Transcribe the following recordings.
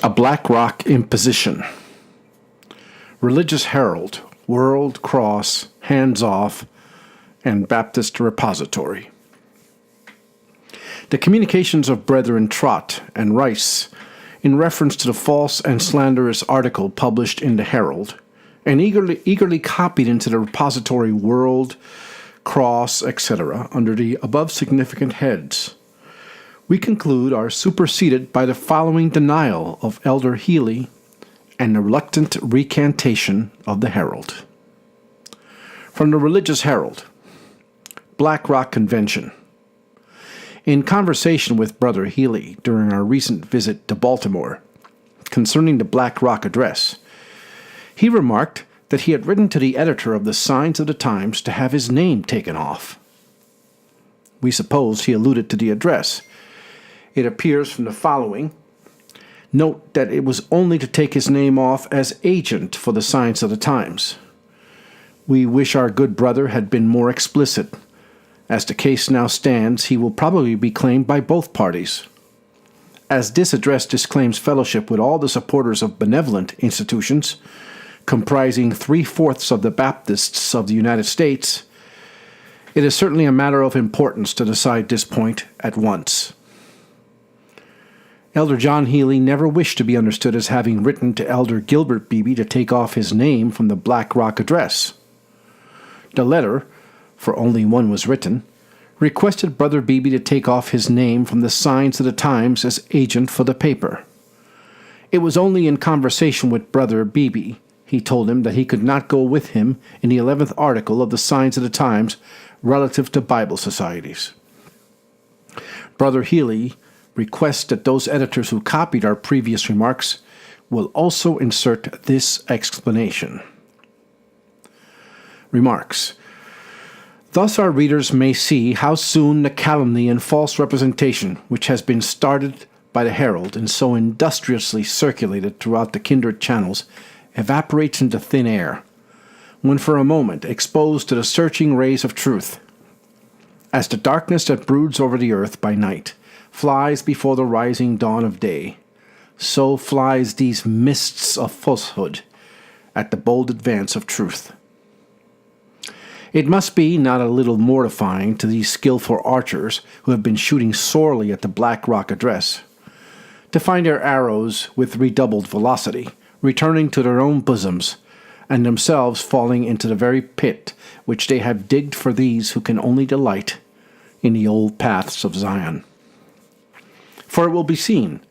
A Black Rock Imposition. Religious Herald, World Cross, Hands Off, and Baptist Repository. The communications of Brethren Trott and Rice, in reference to the false and slanderous article published in the Herald, and eagerly copied into the repository World, Cross, etc., under the above significant heads, we conclude are superseded by the following denial of Elder Healy and the reluctant recantation of the Herald. From the Religious Herald, Black Rock Convention. In conversation with Brother Healy during our recent visit to Baltimore concerning the Black Rock Address, he remarked that he had written to the editor of the Signs of the Times to have his name taken off. We supposed he alluded to the address. It appears from the following. Note that it was only to take his name off as agent for the Signs of the Times. We wish our good brother had been more explicit. As the case now stands, he will probably be claimed by both parties. As this address disclaims fellowship with all the supporters of benevolent institutions, comprising 3/4 of the Baptists of the United States, it is certainly a matter of importance to decide this point at once. Elder John Healy never wished to be understood as having written to Elder Gilbert Beebe to take off his name from the Black Rock Address. The letter, for only one was written, requested Brother Beebe to take off his name from the Signs of the Times as agent for the paper. It was only in conversation with Brother Beebe he told him that he could not go with him in the 11th article of the Signs of the Times relative to Bible societies. Brother Healy requests that those editors who copied our previous remarks will also insert this explanation. Remarks. Thus our readers may see how soon the calumny and false representation which has been started by the Herald and so industriously circulated throughout the kindred channels evaporates into thin air, when for a moment exposed to the searching rays of truth. As the darkness that broods over the earth by night flies before the rising dawn of day, so flies these mists of falsehood at the bold advance of truth. It must be not a little mortifying to these skillful archers who have been shooting sorely at the Black Rock Address, to find their arrows with redoubled velocity returning to their own bosoms, and themselves falling into the very pit which they have digged for these who can only delight in the old paths of Zion. For it will be seen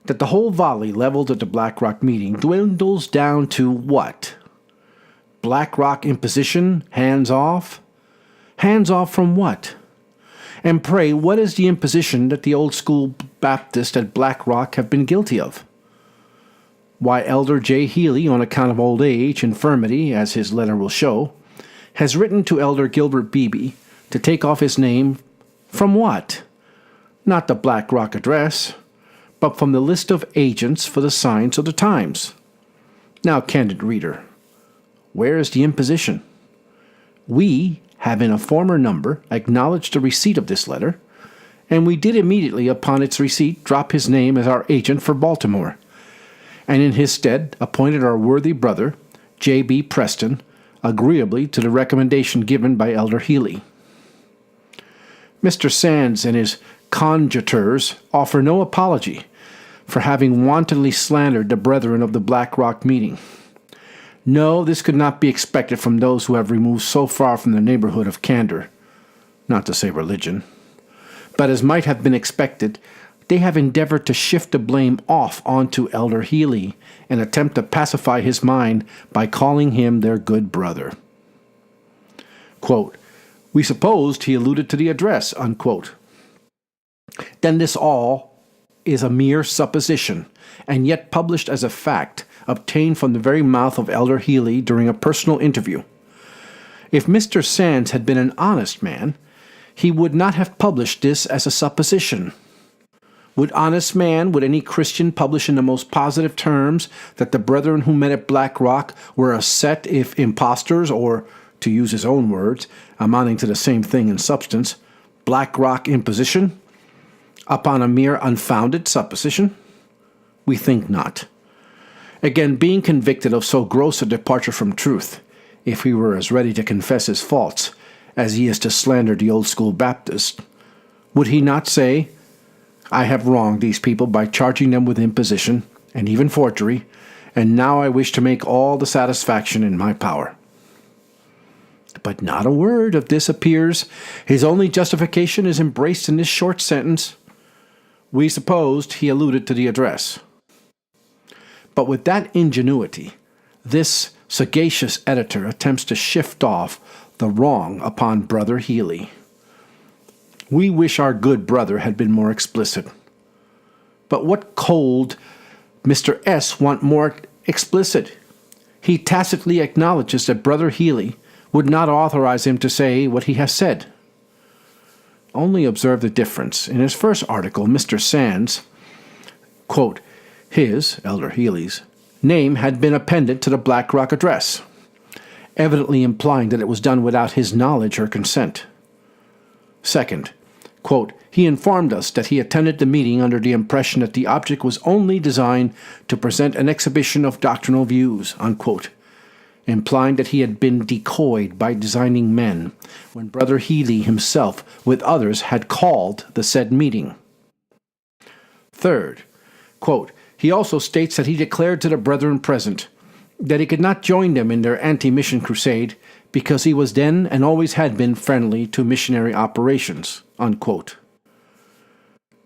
that the whole volley leveled at the Black Rock meeting dwindles down to what? Black Rock imposition? Hands off? Hands off from what? And pray, what is the imposition that the old school Baptists at Black Rock have been guilty of? Why, Elder J. Healy, on account of old age, infirmity, as his letter will show, has written to Elder Gilbert Beebe to take off his name from what? Not the Black Rock Address, but from the list of agents for the Signs of the Times. Now, candid reader, where is the imposition? We have in a former number acknowledged the receipt of this letter, and we did immediately upon its receipt drop his name as our agent for Baltimore, and in his stead appointed our worthy brother, J.B. Preston, agreeably to the recommendation given by Elder Healy. Mr. Sands and his conjectures offer no apology for having wantonly slandered the brethren of the Black Rock meeting. No, this could not be expected from those who have removed so far from the neighborhood of candor, not to say religion. But as might have been expected, they have endeavored to shift the blame off onto Elder Healy and attempt to pacify his mind by calling him their good brother. Quote, we supposed he alluded to the address, unquote. Then this all is a mere supposition, and yet published as a fact, obtained from the very mouth of Elder Healy during a personal interview. If Mr. Sands had been an honest man, he would not have published this as a supposition. Would any Christian publish in the most positive terms that the brethren who met at Black Rock were a set if impostors, or, to use his own words, amounting to the same thing in substance, Black Rock imposition, upon a mere unfounded supposition? We think not. Again, being convicted of so gross a departure from truth, if he were as ready to confess his faults as he is to slander the old school Baptist, would he not say, I have wronged these people by charging them with imposition, and even forgery, and now I wish to make all the satisfaction in my power? But not a word of this appears. His only justification is embraced in this short sentence. We supposed he alluded to the address. But with that ingenuity, this sagacious editor attempts to shift off the wrong upon Brother Healy. We wish our good brother had been more explicit. But what cold Mr. S. want more explicit? He tacitly acknowledges that Brother Healy would not authorize him to say what he has said. Only observe the difference. In his first article, Mr. Sands, quote, his, Elder Healy's, name had been appended to the Black Rock address, evidently implying that it was done without his knowledge or consent. Second, quote, he informed us that he attended the meeting under the impression that the object was only designed to present an exhibition of doctrinal views, unquote, implying that he had been decoyed by designing men when Brother Healy himself, with others, had called the said meeting. Third, quote, he also states that he declared to the brethren present that he could not join them in their anti-mission crusade because he was then and always had been friendly to missionary operations, unquote.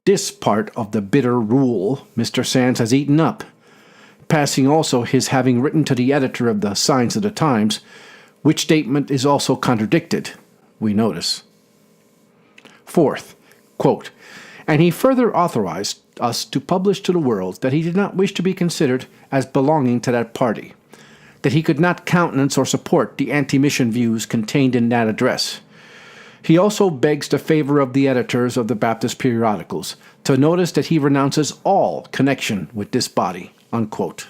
This part of the bitter rule Mr. Sands has eaten up, passing also his having written to the editor of the Signs of the Times, which statement is also contradicted, we notice. Fourth, quote, and he further authorized us to publish to the world that he did not wish to be considered as belonging to that party, that he could not countenance or support the anti-mission views contained in that address. He also begs the favor of the editors of the Baptist periodicals to notice that he renounces all connection with this body, unquote.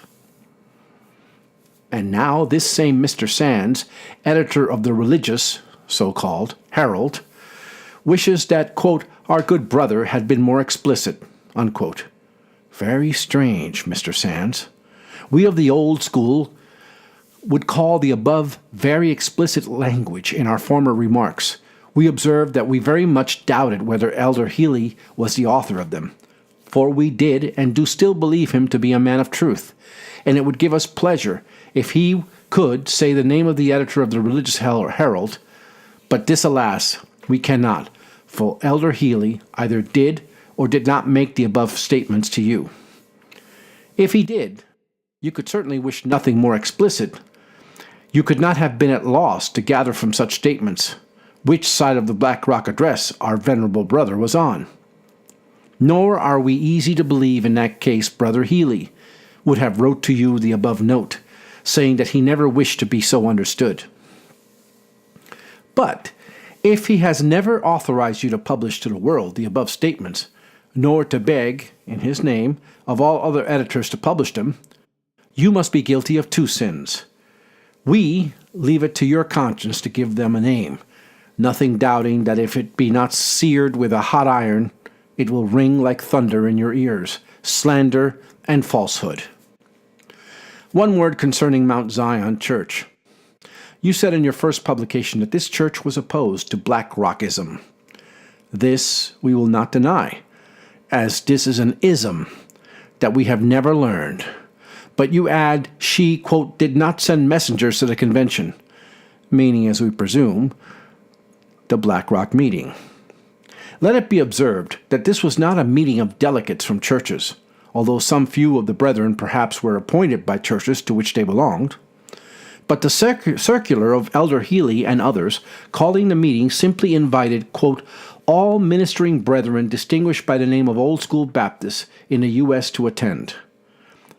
And now this same Mr. Sands, editor of the religious, so-called, Herald, wishes that, quote, our good brother had been more explicit, unquote. Very strange, Mr. Sands. We of the old school would call the above very explicit language in our former remarks. We observed that we very much doubted whether Elder Healy was the author of them, for we did and do still believe him to be a man of truth, and it would give us pleasure if he could say the name of the editor of the Religious Herald, but this, alas, we cannot, for Elder Healy either did or did not make the above statements to you. If he did, you could certainly wish nothing more explicit. You could not have been at loss to gather from such statements which side of the Black Rock address our venerable brother was on. Nor are we easy to believe in that case Brother Healy would have wrote to you the above note, saying that he never wished to be so understood. But if he has never authorized you to publish to the world the above statements, nor to beg, in his name, of all other editors to publish them, you must be guilty of two sins. We leave it to your conscience to give them a name, nothing doubting that if it be not seared with a hot iron, it will ring like thunder in your ears, slander and falsehood. One word concerning Mount Zion Church. You said in your first publication that this church was opposed to Black Rockism. This we will not deny, as this is an ism that we have never learned. But you add, she, quote, did not send messengers to the convention, meaning, as we presume, the Black Rock meeting. Let it be observed that this was not a meeting of delegates from churches, although some few of the brethren perhaps were appointed by churches to which they belonged. But the circular of Elder Healy and others calling the meeting simply invited, quote, all ministering brethren distinguished by the name of Old School Baptists in the U.S. to attend.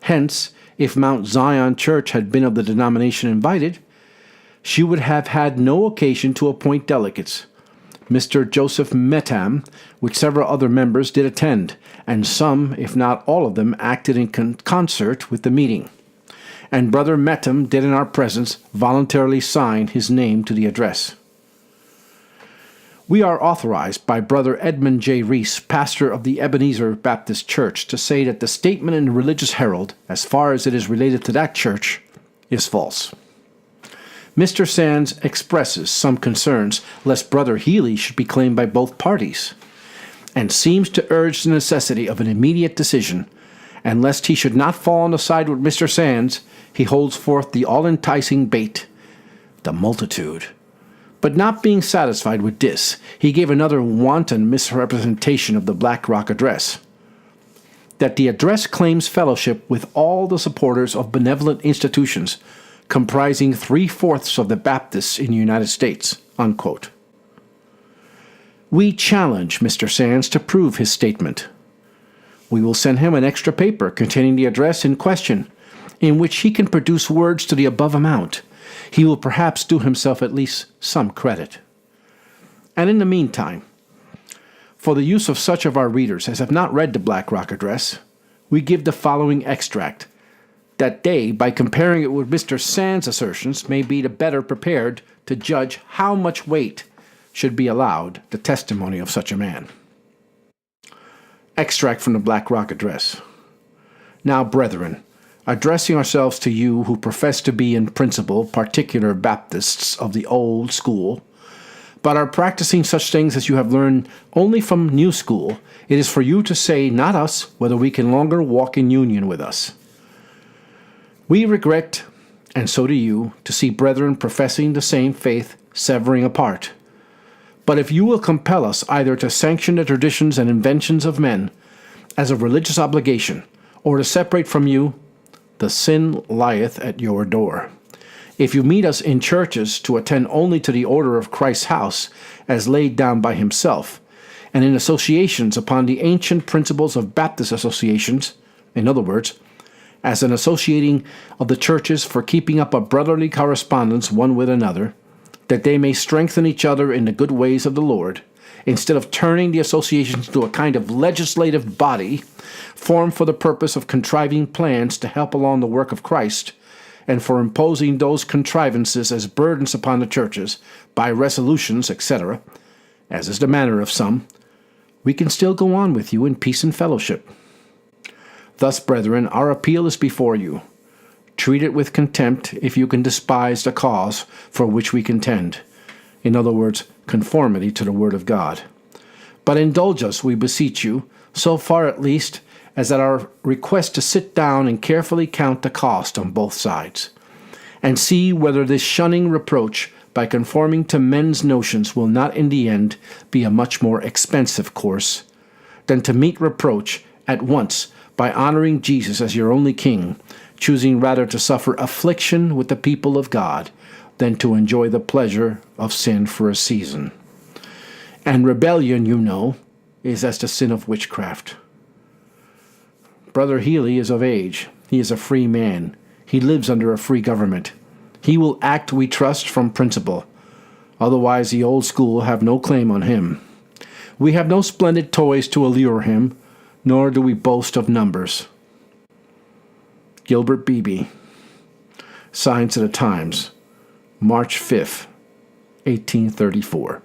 Hence, if Mount Zion Church had been of the denomination invited, she would have had no occasion to appoint delegates. Mr. Joseph Metam, with several other members, did attend, and some, if not all of them, acted in concert with the meeting. And Brother Metam did in our presence voluntarily sign his name to the address. We are authorized by Brother Edmund J. Reese, pastor of the Ebenezer Baptist Church, to say that the statement in the Religious Herald, as far as it is related to that church, is false. Mr. Sands expresses some concerns lest Brother Healy should be claimed by both parties, and seems to urge the necessity of an immediate decision, and lest he should not fall on the side with Mr. Sands, he holds forth the all-enticing bait, the multitude. But not being satisfied with this, he gave another wanton misrepresentation of the Black Rock Address. That the address claims fellowship with all the supporters of benevolent institutions, comprising 3/4 of the Baptists in the United States, unquote. We challenge Mr. Sands to prove his statement. We will send him an extra paper containing the address in question, in which he can produce words to the above amount. He will perhaps do himself at least some credit. And in the meantime, for the use of such of our readers as have not read the Black Rock Address, we give the following extract, that they, by comparing it with Mr. Sands' assertions, may be the better prepared to judge how much weight should be allowed the testimony of such a man. Extract from the Black Rock Address. Now, brethren, addressing ourselves to you who profess to be in principle particular Baptists of the old school, but are practicing such things as you have learned only from new school, it is for you to say, not us, whether we can longer walk in union with us. We regret, and so do you, to see brethren professing the same faith severing apart. But if you will compel us either to sanction the traditions and inventions of men as a religious obligation, or to separate from you, the sin lieth at your door. If you meet us in churches to attend only to the order of Christ's house, as laid down by himself, and in associations upon the ancient principles of Baptist associations, in other words, as an associating of the churches for keeping up a brotherly correspondence one with another, that they may strengthen each other in the good ways of the Lord, instead of turning the associations into a kind of legislative body formed for the purpose of contriving plans to help along the work of Christ, and for imposing those contrivances as burdens upon the churches by resolutions, etc., as is the manner of some, we can still go on with you in peace and fellowship. Thus, brethren, our appeal is before you. Treat it with contempt if you can despise the cause for which we contend. In other words, conformity to the Word of God. But indulge us, we beseech you, so far at least, as at our request to sit down and carefully count the cost on both sides, and see whether this shunning reproach by conforming to men's notions will not in the end be a much more expensive course, than to meet reproach at once by honoring Jesus as your only King, choosing rather to suffer affliction with the people of God than to enjoy the pleasure of sin for a season. And rebellion, you know, is as the sin of witchcraft. Brother Healy is of age. He is a free man. He lives under a free government. He will act, we trust, from principle. Otherwise, the old school have no claim on him. We have no splendid toys to allure him, nor do we boast of numbers. Gilbert Beebe, Signs of the Times, March 5th, 1834.